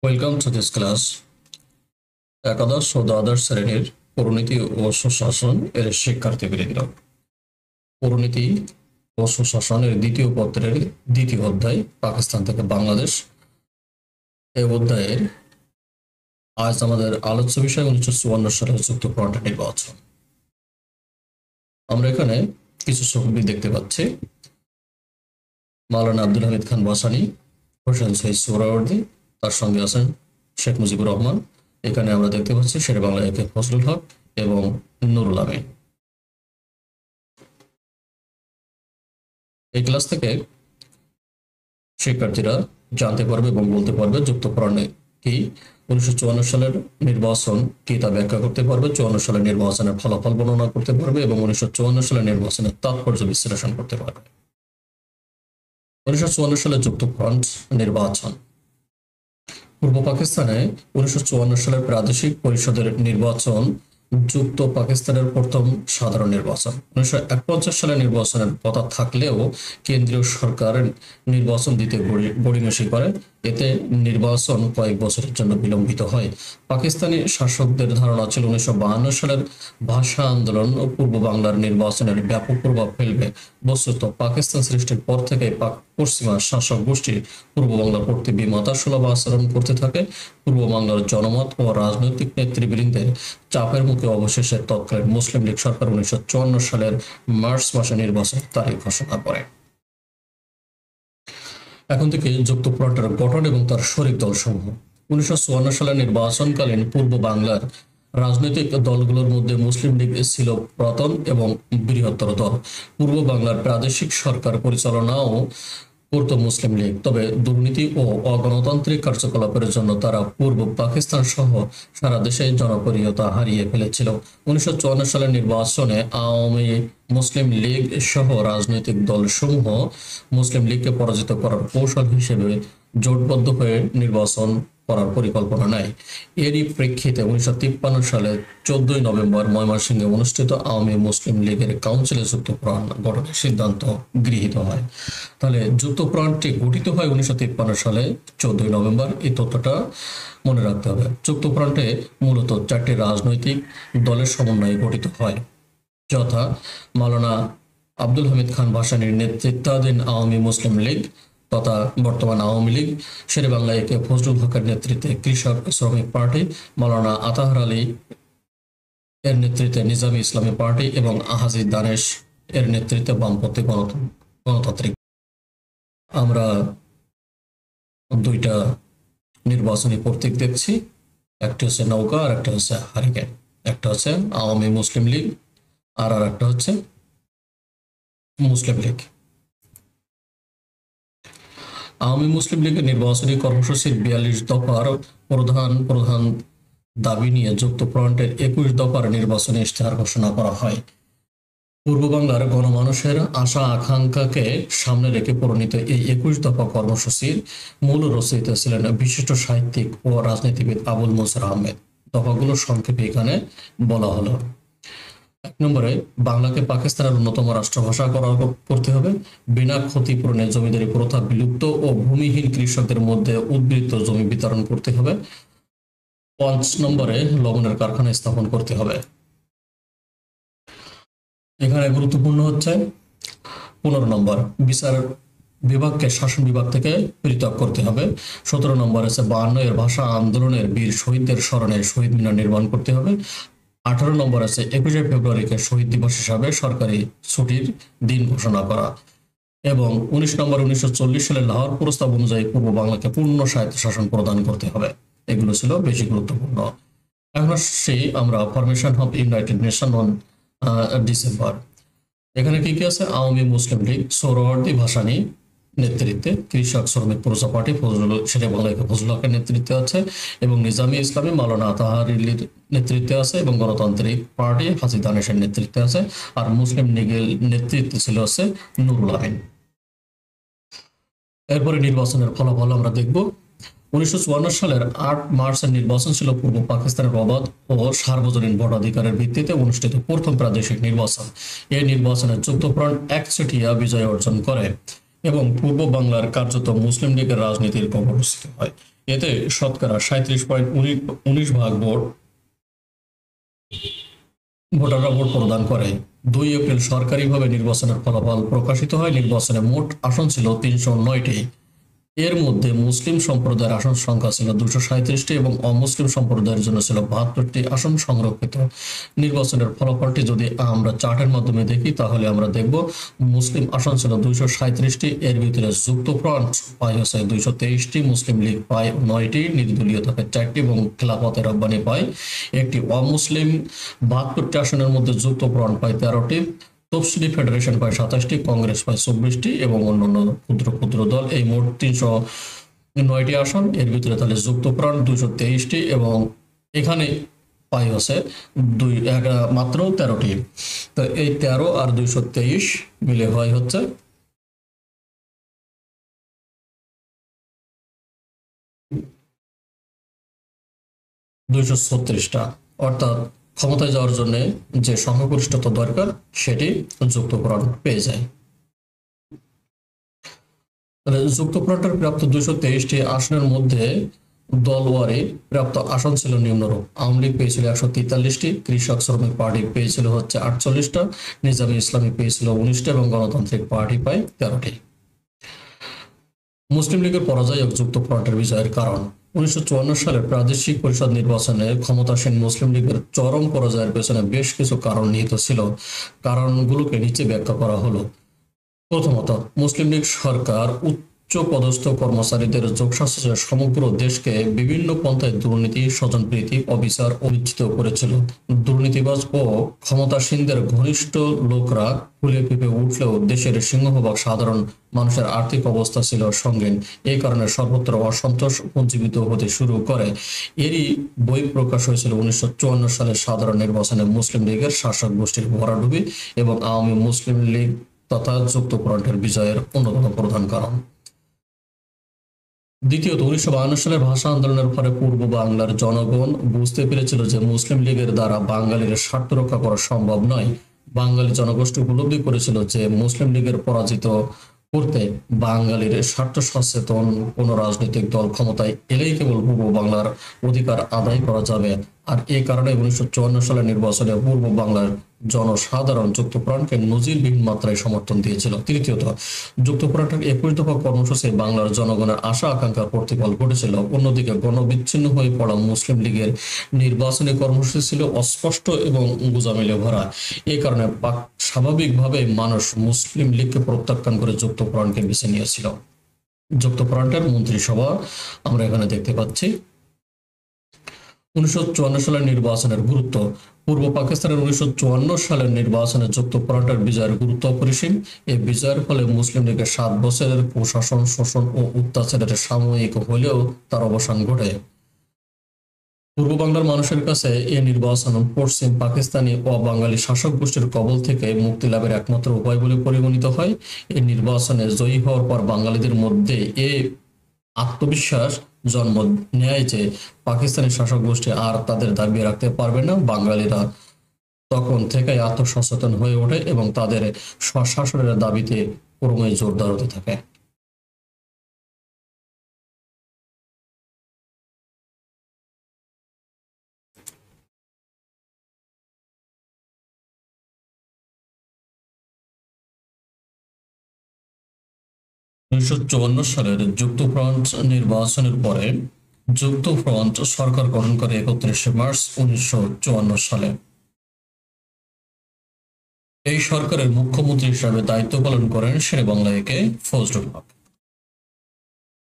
Welcome to this class. একাদশ ও দ্বাদশ শ্রেণীর পরিণতি ও সুশাসন এর শিক্ষার্থীবৃন্দ, পরিণতি ও সুশাসন এর দ্বিতীয় পত্রের দ্বিতীয় অধ্যায় পাকিস্তান থেকে বাংলাদেশ। এই অধ্যায়ের আজ আমাদের আলোচ্য বিষয় 1954 সালের যুক্তফ্রন্ট নির্বাচন। আমরা এখানে কিছু ছবি দেখতে পাচ্ছি। মাওলানা আব্দুল হামিদ খান ভাসানী, হোসেন শহীদ সোহরাওয়ার্দী, তার সঙ্গে আছেন শেখ মুজিবুর রহমান। এখানে আমরা দেখতে পাচ্ছি শেরে বাংলা একে ফজলুল হক এবং নুরুল আমিন। এই ক্লাস থেকে শিক্ষার্থীরা জানতে পারবে এবং বলতে পারবে যুক্তফ্রন্ট কি, 1954 সালের নির্বাচন কি তা ব্যাখ্যা করতে পারবে, 54 সালের নির্বাচনের ফলাফল বর্ণনা করতে পারবে এবং 1954 সালের নির্বাচনের তাৎপর্য বিশ্লেষণ করতে পারবে। 1954 সালের যুক্তফ্রন্ট নির্বাচন। পূর্ব পাকিস্তানে 1954 সালের প্রাদেশিক পরিষদের নির্বাচন যুক্ত পাকিস্তানের প্রথম সাধারণ নির্বাচন। 1951 সালের নির্বাচনের কথা থাকলেও কেন্দ্রীয় সরকার নির্বাচন দিতে গড়িমসি করে। এতে নির্বাচন কয়েক বছরের জন্য বিলম্বিত হয়। পাকিস্তানি শাসকদের ধারণা ছিল 1952 সালের ভাষা আন্দোলন ও পূর্ব বাংলার নির্বাচনের ব্যাপক প্রভাব ফেলবে। বস্তুত পাকিস্তান সৃষ্টির পর থেকে পশ্চিমা শাসক গোষ্ঠী পূর্ব বাংলার প্রতি বিমাতাসুলভ আচরণ করতে থাকে। পূর্ব বাংলার জনমত ও রাজনৈতিক নেতৃবৃন্দের চাপের মুখে অবশেষে তৎকালীন মুসলিম লীগ সরকার 1954 সালের মার্চ মাসে নির্বাচনের তারিখ ঘোষণা করে। এখন থেকে যুক্তফ্রন্টের গঠন এবং তার শরিক দলসমূহ। 1954 সালের নির্বাচনকালীন পূর্ব বাংলার রাজনৈতিক দলগুলোর মধ্যে মুসলিম লীগ ছিল প্রথম এবং বৃহত্তর দল। পূর্ব বাংলার প্রাদেশিক সরকার পরিচালনাও করত মুসলিম লীগ, তবে দুর্নীতি ও অগণতান্ত্রিক কার্যকলাপের জন্য তারা পূর্ব পাকিস্তান সহ সারা দেশে জনপ্রিয়তা হারিয়ে ফেলেছিল। 1954 সালের নির্বাচনে আওয়ামী মুসলিম লীগ সহ রাজনৈতিক দলসমূহ মুসলিম লীগকে পরাজিত করার কৌশল হিসেবে জোটবদ্ধ হয়ে নির্বাচন করার পরিকল্পনা নেয়। এরই প্রেক্ষিতে 1953 সালে 14 নভেম্বর ময়মনসিংহে অনুষ্ঠিত আওয়ামী মুসলিম লীগের কাউন্সিলে যুক্তফ্রন্ট গঠনের সিদ্ধান্ত গৃহীত হয়। তাহলে যুক্তফ্রন্টটি গঠিত হয় 1953 সালে 14 নভেম্বর। এই তথ্যটা মনে রাখতে হবে। যুক্তফ্রন্টে মূলত 4টি রাজনৈতিক দলের সমন্বয়ে গঠিত হয়, যথা মাওলানা আব্দুল হামিদ খান ভাসানীর নেতৃত্বাধীন আওয়ামী মুসলিম লীগ তথা বর্তমান আওয়ামী লীগ, শেরে বাংলা একে ফজলুল হকের নেতৃত্বে কৃষক শ্রমিক পার্টি, মাওলানা আতাহার আলী এর নেতৃত্বে নিজামী ইসলামী পার্টি এবং হাজী দানেশ এর নেতৃত্বে বামপন্থী গণতান্ত্রিক। আমরা দুইটা নির্বাচনী প্রতীক দেখছি, একটা হচ্ছে নৌকা আর একটা হচ্ছে হারিকেন। একটা হচ্ছে আওয়ামী মুসলিম লীগ আর একটা হচ্ছে মুসলিম লীগ। আওয়ামী মুসলিম লীগের নির্বাচনী কর্মসূচির 42 দফার প্রধান দাবি নিয়ে যুক্তফ্রন্টের 21 দফার নির্বাচনী ইশতেহার ঘোষণা করা হয়। পূর্ব বাংলার গণমানুষের আশা আকাঙ্ক্ষাকে সামনে রেখে প্রণীত এই 21 দফা কর্মসূচির মূল রচয়িতা ছিলেন বিশিষ্ট সাহিত্যিক ও রাজনীতিবিদ আবুল মনসুর আহমেদ। দফাগুলো সংক্ষেপে এখানে বলা হলো। 1 নম্বরে, বাংলাকে পাকিস্তানের অন্যতম রাষ্ট্রভাষা করতে হবে। বিনা ক্ষতিপূরণে জমিদারি প্রথা বিলুপ্ত ও ভূমিহীন কৃষকদের মধ্যে উদ্বৃত্ত জমি বিতরণ করতে হবে। 5 নম্বরে, লবণের কারখানা স্থাপন করতে হবে। এখানে গুরুত্বপূর্ণ হচ্ছে 15 নম্বর, বিচার বিভাগকে শাসন বিভাগ থেকে পৃথক করতে হবে। 17 নম্বর আছে 52 এর ভাষা আন্দোলনের বীর শহীদদের স্মরণে শহীদ মিনার নির্মাণ করতে হবে। 18 নম্বর আছে 21 ফেব্রুয়ারিকে শহীদ দিবস হিসাবে সরকারি ছুটির দিন ঘোষণা করা। এবং 19 নম্বর 1940 সালে লাহোর প্রস্তাব অনুযায়ী পূর্ব বাংলাকে পূর্ণ স্বায়ত্ত শাসন প্রদান করতে হবে। এগুলো ছিল বেশি গুরুত্বপূর্ণ। এখন আসছি আমরা formation of United nation on December. এখানে কি কি আছে? আওয়ামী মুসলিম লীগ সোহরাওয়ার্দী ভাসানী নেতৃত্বে, কৃষক শ্রমিক প্রজা পার্টি শেরে বাংলা ফজলুল হকের নেতৃত্বে আছে এবং নিজামী ইসলামী মাওলানা আতাহার আলীর নেতৃত্বে আছে এবং গণতান্ত্রিক পার্টি হাজী দানেশের নেতৃত্বে আছে। আর মুসলিম লীগের নেতৃত্বে ছিল আছে নুরুল আমিন। এরপরে নির্বাচনের ফলাফল আমরা দেখব। 1954 সালের 8 মার্চের নির্বাচন ছিল পূর্ব পাকিস্তানের অবাধ ও সার্বজনীন ভোটাধিকারের ভিত্তিতে অনুষ্ঠিত প্রথম প্রাদেশিক নির্বাচন। এই নির্বাচনে যুক্তফ্রন্ট একচেটিয়া বিজয় অর্জন করে এবং পূর্ব বাংলার কার্যত মুসলিম লীগের রাজনীতির কবরস্থ হয়। এতে শতকরা 37.19% ভোটাররা ভোট প্রদান করে। 2 এপ্রিল সরকারিভাবে নির্বাচনের ফলাফল প্রকাশিত হয়। নির্বাচনে মোট আসন ছিল 309টি। এর মধ্যে মুসলিম সম্প্রদায়ের আসন সংখ্যা ছিল 237টি এবং অমুসলিম সম্প্রদায়ের জন্য ছিল 72টি আসন সংরক্ষিত। নির্বাচনের ফলাফলটি যদি আমরা চার্টের মাধ্যমে দেখি তাহলে আমরা দেখব মুসলিম আসন ছিল 237টি, এর ভিতরে যুক্তফ্রন্ট পায় হচ্ছে 223টি, মুসলিম লীগ পায় 9টি, নির্দলীয় থাকে 4টি এবং খেলাফতে রব্বানি পায় 1টি। অমুসলিম 72টি আসনের মধ্যে যুক্তফ্রন্ট পায় 13টি, তফসিলি ফেডারেশন পায় 27টি, কংগ্রেস পায় 24টি এবং অন্যান্য ক্ষুদ্র ক্ষুদ্র দল এই মোট 309টি আসন। এর ভিতরে তাহলে যুক্তফ্রন্ট 223টি এবং এখানে পাই হচ্ছে মাত্র 13টি। তো এই 13 আর 223 মিলে হয় হচ্ছে 236টা। অর্থাৎ ক্ষমতায় যাওয়ার জন্য যে সংখ্যাগরিষ্ঠতা দরকার সেটি যুক্তফ্রন্ট পেয়ে যায়। তাহলে যুক্তফ্রন্টের প্রাপ্ত 223টি আসনের মধ্যে দলওয়ারি প্রাপ্ত আসন ছিল নিম্নরূপ: আওয়ামী লীগ পেয়েছিল 143টি, কৃষক শ্রমিক পার্টি পেয়েছিল হচ্ছে 48টা, নিজামী ইসলামী পেয়েছিল 19টা এবং গণতান্ত্রিক পার্টি পায় 13টি। মুসলিম লীগের পরাজয় ও যুক্তফ্রন্টের বিজয়ের কারণ। 1954 সালের প্রাদেশিক পরিষদ নির্বাচনে ক্ষমতাসীন মুসলিম লীগের চরম পরাজয়ের পেছনে বেশ কিছু কারণ নিহিত ছিল। কারণগুলোকে নিচে ব্যাখ্যা করা হলো। প্রথমত, মুসলিম লীগ সরকার উচ্চ পদস্থ কর্মচারীদের যোগসাজশে সমগ্র দেশকে বিভিন্ন পন্থায় দুর্নীতি, স্বজনপ্রীতি, অবিচার অবিচ্ছিত করেছিল। দুর্নীতিবাজ ও ক্ষমতাসীনদের ঘনিষ্ঠ লোকরা ফুলে ফেঁপে উঠলেও দেশের সিংহভাগ সাধারণ মানুষের আর্থিক অবস্থা ছিল সঙ্গীন। এই কারণে সর্বত্র অসন্তোষ পুঞ্জীবিত হতে শুরু করে। এরই বই প্রকাশ হয়েছিল 1954 সালের সাধারণ নির্বাচনে মুসলিম লীগের শাসক গোষ্ঠীর ভরাডুবি এবং আওয়ামী মুসলিম লীগ তথা যুক্তফ্রন্টের বিজয়ের অন্যতম প্রধান কারণ। দ্বিতীয়ত, 1952 সালের ভাষা আন্দোলনের ফলে পূর্ব বাংলার জনগণ বুঝতে পেরেছিল যে মুসলিম লীগের দ্বারা বাঙালির স্বার্থ রক্ষা করা সম্ভব নয়। বাঙালি জনগোষ্ঠী উপলব্ধি করেছিল যে মুসলিম লীগের পরাজিত করতে বাঙালির স্বার্থ সচেতন কোনো রাজনৈতিক দল ক্ষমতায় এলেই কেবল পূর্ব বাংলার অধিকার আদায় করা যাবে। আর এই কারণে 1954 সালের নির্বাচনে পূর্ব বাংলার জনসাধারণ যুক্তফ্রন্টকে নজিরবিহীন মাত্রায় সমর্থন দিয়েছিল। তৃতীয়ত, যুক্তফ্রন্টের 21 দফা কর্মসূচি বাংলার জনগণের আশা আকাঙ্ক্ষার প্রতিফল ঘটেছিল। অন্যদিকে গণবিচ্ছিন্ন হয়ে পড়া মুসলিম লীগের নির্বাচনী কর্মসূচি ছিল অস্পষ্ট এবং গুজামিলে ভরা। এই কারণে স্বাভাবিকভাবে মানুষ মুসলিম লীগকে প্রত্যাখ্যান করে যুক্তফ্রন্টকে বেছে নিয়েছিল। যুক্তফ্রন্টের মন্ত্রিসভা আমরা এখানে দেখতে পাচ্ছি। 1954 সালের নির্বাচনের গুরুত্ব। পূর্ব পাকিস্তানের 1954 সালের নির্বাচনে যুক্তফ্রন্টের বিজয়ের গুরুত্ব অপরিসীম। এই বিজয়ের ফলে মুসলিম লীগের 7 বছরের কুশাসন, শোষণ ও অত্যাচারের সাময়িক হলেও তার অবসান ঘটে। পূর্ব বাংলার মানুষের কাছে এই নির্বাচন পশ্চিম পাকিস্তানি ও বাঙালি শাসক গোষ্ঠীর কবল থেকে মুক্তি লাভের একমাত্র উপায় বলে পরিগণিত হয়। এই নির্বাচনে জয়ী হওয়ার পর বাঙালিদের মধ্যে এই আত্মবিশ্বাস জন্ম নেয় যে পাকিস্তানি শাসক গোষ্ঠী আর তাদের দাবি রাখতে পারবে না। বাঙালিরা তখন থেকেই আত্মসচেতন হয়ে ওঠে এবং তাদের স্বশাসনের দাবিতে ক্রমে জোরদার হতে থাকে। সালের যুক্তফ্রন্ট নির্বাচনের পরে যুক্তফ্রন্ট সরকার গঠন করে 31 মার্চ 1954 সালে। এই সরকারের মুখ্যমন্ত্রী হিসাবে দায়িত্ব পালন করেন শেরেবাংলা একে ফজলুল হক।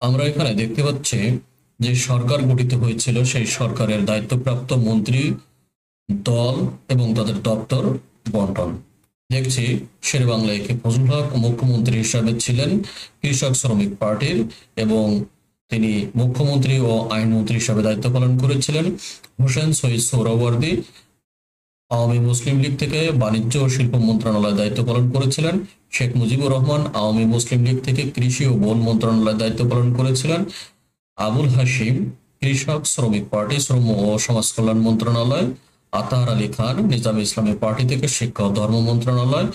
আমরা এখানে দেখতে পাচ্ছি যে সরকার গঠিত হয়েছিল, সেই সরকারের দায়িত্বপ্রাপ্ত মন্ত্রী দল এবং তাদের দপ্তর বন্টন। দেখছি শেরেবাংলা একে ফজলুল হক মুখ্যমন্ত্রী হিসাবে ছিলেন কৃষক শ্রমিক পার্টির এবং তিনি মুখ্যমন্ত্রী ও আইনমন্ত্রী হিসাবে দায়িত্ব পালন করেছিলেন। হোসেন শহীদ সোহরাওয়ার্দী আওয়ামী মুসলিম লীগ থেকে বাণিজ্য ও শিল্প মন্ত্রণালয়ে দায়িত্ব পালন করেছিলেন। শেখ মুজিবুর রহমান আওয়ামী মুসলিম লীগ থেকে কৃষি ও বন মন্ত্রণালয়ে দায়িত্ব পালন করেছিলেন। আবুল হাশিম কৃষক শ্রমিক পার্টি, শ্রম ও সমাজ কল্যাণ মন্ত্রণালয়। আতাহার আলী খান নিজামী ইসলামী পার্টি থেকে শিক্ষা ও ধর্ম মন্ত্রণালয়,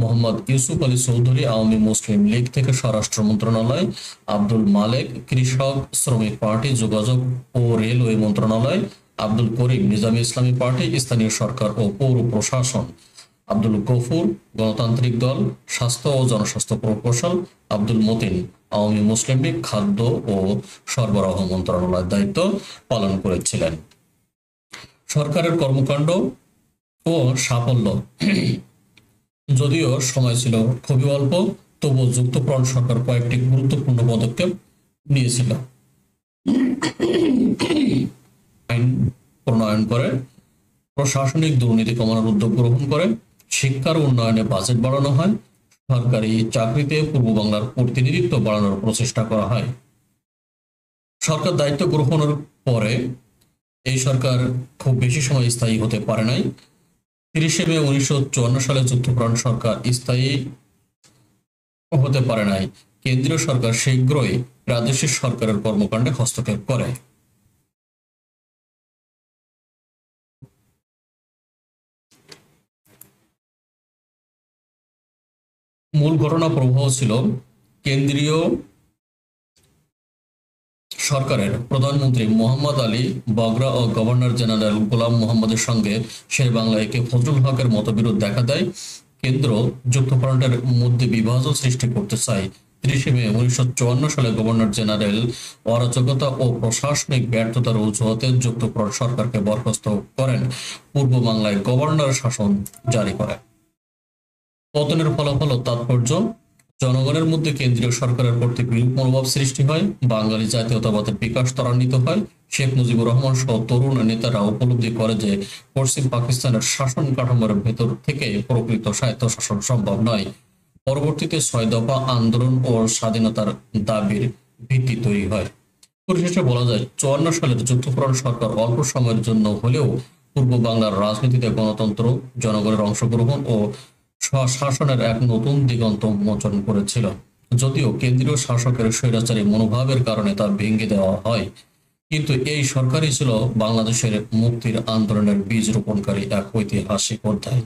মোহাম্মদ ইউসুফ আলী চৌধুরী আওয়ামী মুসলিম লীগ থেকে স্বরাষ্ট্র মন্ত্রণালয়, আব্দুল মালেক কৃষক শ্রমিক পার্টি যোগাযোগ ও রেলওয়ে মন্ত্রণালয়, আব্দুল করিম নিজামী ইসলামী পার্টি স্থানীয় সরকার ও পৌর প্রশাসন, আব্দুল গফুর গণতান্ত্রিক দল স্বাস্থ্য ও জনস্বাস্থ্য প্রকৌশল, আব্দুল মতিন আওয়ামী মুসলিম লীগ খাদ্য ও সরবরাহ মন্ত্রণালয়ের দায়িত্ব পালন করেছিলেন। সরকারের কর্মকাণ্ড ও সাফল্য, যদিও সময় ছিল খুবই অল্প, তবুও যুক্তফ্রন্ট সরকার কয়েকটি গুরুত্বপূর্ণ পদক্ষেপ নিয়েছিল। আইন প্রণয়ন করে, প্রশাসনিক দুর্নীতি কমানোর উদ্যোগ গ্রহণ করে, শিক্ষার উন্নয়নে বাজেট বাড়ানো হয়, সরকারি চাকরিতে পূর্ব বাংলার প্রতিনিধিত্ব বাড়ানোর প্রচেষ্টা করা হয়। সরকার দায়িত্ব গ্রহণের পরে এই সরকার খুব বেশি সময় স্থায়ী হতে পারে নাই। 30 মে 1954 সালে যুক্তফ্রন্ট সরকার স্থায়ী হতে পারে নাই। কেন্দ্রীয় সরকার শীঘ্রই প্রাদেশিক সরকারের কর্মকাণ্ডে হস্তক্ষেপ করে। মূল ঘটনা প্রবাহ ছিল কেন্দ্রীয় সরকারের প্রধানমন্ত্রী মোহাম্মদ আলী বগরা ও গভর্নর জেনারেল গোলাম মোহাম্মদের সঙ্গে শের বাংলা একে ফজলুল হকের মতবিরোধ দেখা দেয়। কেন্দ্র যুক্তফ্রন্টের মধ্যে বিভাজন সৃষ্টি করতে চায়। 30 মে 1954 সালে গভর্নর জেনারেল অরাজকতা ও প্রশাসনিক ব্যর্থতার অজুহাতে যুক্তফ্রন্ট সরকারকে বরখাস্ত করেন, পূর্ব বাংলায় গভর্নর শাসন জারি করেন। পতনের ফলাফল ও তাৎপর্য, জনগণের মধ্যে কেন্দ্রীয় সরকারের প্রতি বিরূপ মনোভাব সৃষ্টি হয়, বাঙালি জাতীয়তাবাদের বিকাশ ত্বরান্বিত হয়। শেখ মুজিবুর রহমান সহ তরুণ নেতারা উপলব্ধি করে যে পশ্চিম পাকিস্তানের শাসন কাঠামোর ভেতর থেকে প্রকৃত স্বায়ত্তশাসন সম্ভব নয়। পরবর্তীতে 6 দফা আন্দোলন ও স্বাধীনতার দাবির ভিত্তি তৈরি হয়। পরিশেষে বলা যায় 54 সালের যুক্তফ্রন্ট সরকার অল্প সময়ের জন্য হলেও পূর্ব বাংলার রাজনীতিতে গণতন্ত্র, জনগণের অংশগ্রহণ ও স্বশাসনের এক নতুন দিগন্ত উন্মোচন করেছিল। যদিও কেন্দ্রীয় শাসকের স্বৈরাচারী মনোভাবের কারণে তা ভেঙে দেওয়া হয়, কিন্তু এই সরকারই ছিল বাংলাদেশের মুক্তির আন্দোলনের বীজ রোপণকারী এক ঐতিহাসিক অধ্যায়।